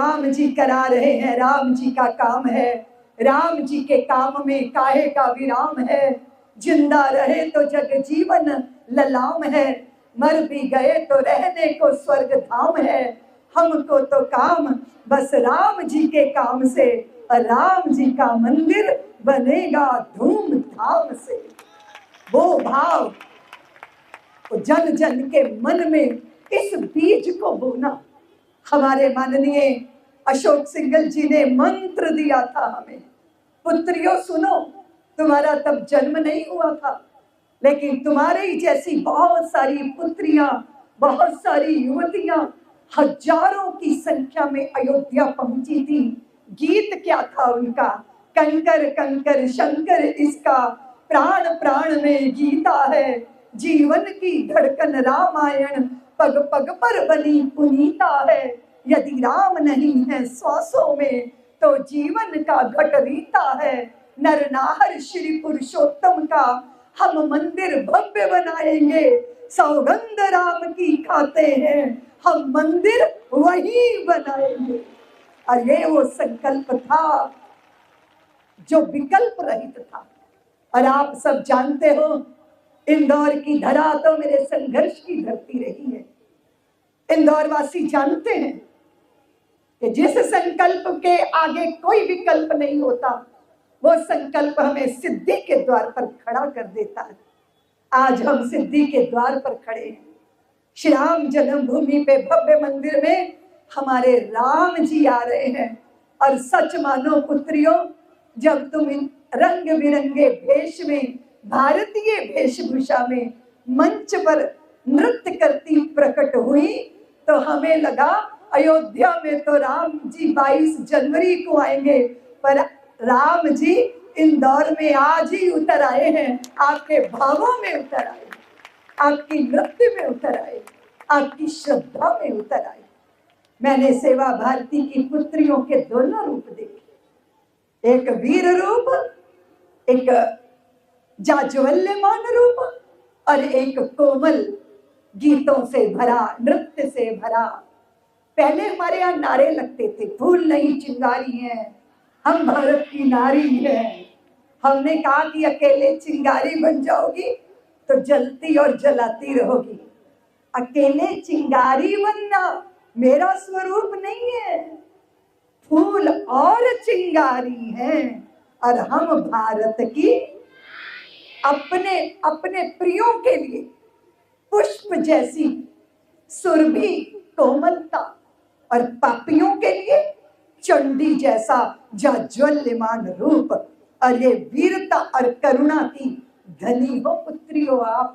राम जी करा रहे हैं, राम जी का काम है। राम जी के काम में काहे का विराम है। जिंदा रहे तो जग जीवन ललाम है, मर भी गए तो रहने को स्वर्ग धाम है। हमको तो काम बस राम जी के काम से, और राम जी का मंदिर बनेगा धूमधाम से। वो भाव, वो जन जन के मन में इस बीज को बोना। हमारे माननीय अशोक सिंघल जी ने मंत्र दिया था हमें, पुत्रियों सुनो, तुम्हारा तब जन्म नहीं हुआ था, लेकिन तुम्हारे ही जैसी बहुत सारी पुत्रियां, बहुत सारी युवतियां हजारों की संख्या में अयोध्या पहुंची थी। गीत क्या था उनका? कंकर कंकर शंकर इसका, प्राण प्राण में गीता है। जीवन की धड़कन रामायण, पग पग पर बनी पुनीता है। यदि राम नहीं है श्वासों में, तो जीवन का घट रीता है। नर नाहर श्री पुरुषोत्तम का हम मंदिर भव्य बनाएंगे। सौगंध राम की खाते हैं, हम मंदिर वही बनाएंगे। और ये वो संकल्प था जो विकल्प रहित था। और आप सब जानते हो, इंदौर की धरा तो मेरे संघर्ष की धरती रही है। इंदौर वासी जानते हैं कि जिस संकल्प के आगे कोई विकल्प नहीं होता, वो संकल्प हमें सिद्धि के द्वार पर खड़ा कर देता है। आज हम सिद्धि के द्वार पर खड़े हैं। श्री राम जन्मभूमि पे भव्य मंदिर में हमारे राम जी आ रहे हैं। और सच मानो पुत्रियों, जब तुम इन रंग बिरंगे भेष में, भारतीय वेशभूषा में मंच पर नृत्य करती प्रकट हुई, तो हमें लगा अयोध्या में तो राम जी 22 जनवरी को आएंगे, पर राम जी इंदौर में आज ही उतर आए हैं। आपके भावों में उतर आए, आपकी नृत्य में उतर आए, आपकी श्रद्धा में उतर आए। मैंने सेवा भारती की पुत्रियों के दोनों रूप देखे, एक वीर रूप, एक जाज्वल्यमान रूप, और एक कोमल गीतों से भरा, नृत्य से भरा। पहले हमारे यहाँ नारे लगते थे, फूल नहीं चिंगारी है, हम भारत की नारी है। हमने कहा कि अकेले चिंगारी बन जाओगी तो जलती और जलाती रहोगी। अकेले चिंगारी बनना मेरा स्वरूप नहीं है। फूल और चिंगारी है, और हम भारत की अपने अपने प्रियों के लिए पुष्प जैसी सुरभि कोमलता, और पापियों के लिए चंडी जैसा जाज्वल्यमान रूप। और ये वीरता और करुणा की धनी हो पुत्रियों आप।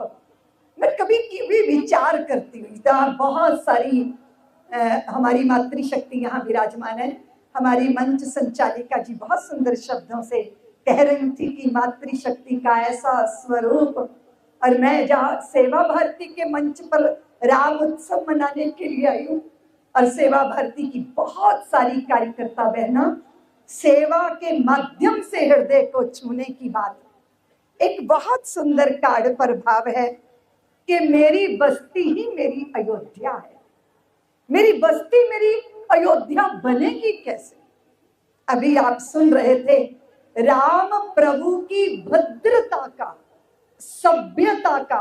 मैं कभी भी विचार करती हूँ, बहुत सारी हमारी मातृशक्ति यहाँ विराजमान है। हमारी मंच संचालिका जी बहुत सुंदर शब्दों से कह रही थी कि मातृशक्ति का ऐसा स्वरूप। और मैं जहाँ सेवा भारती के मंच पर राम उत्सव मनाने के लिए आई हूँ, और सेवा भारती की बहुत सारी कार्यकर्ता बहना सेवा के माध्यम से हृदय को छूने की बात। एक बहुत सुंदर कार्ड पर भाव है कि मेरी बस्ती ही मेरी अयोध्या है। मेरी बस्ती मेरी अयोध्या बनेगी कैसे? अभी आप सुन रहे थे, राम प्रभु की भद्रता का, सभ्यता का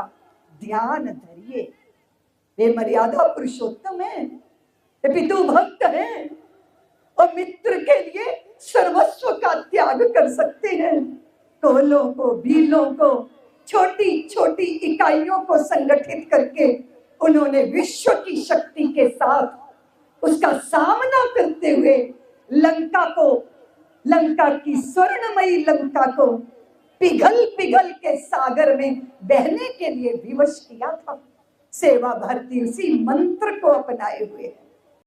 ध्यान धरिए। वे मर्यादा पुरुषोत्तम है, वे पितु भक्त हैं, और मित्र के लिए सर्वस्व का त्याग कर सकते हैं। कोलों को, भीलों को, छोटी छोटी इकाइयों को संगठित करके उन्होंने विश्व की शक्ति के साथ उसका सामना करते हुए लंका को, लंका की स्वर्णमयी लंका को पिघल पिघल के सागर में बहने के लिए विवश किया था। सेवा भारती उसी मंत्र को अपनाए हुए है।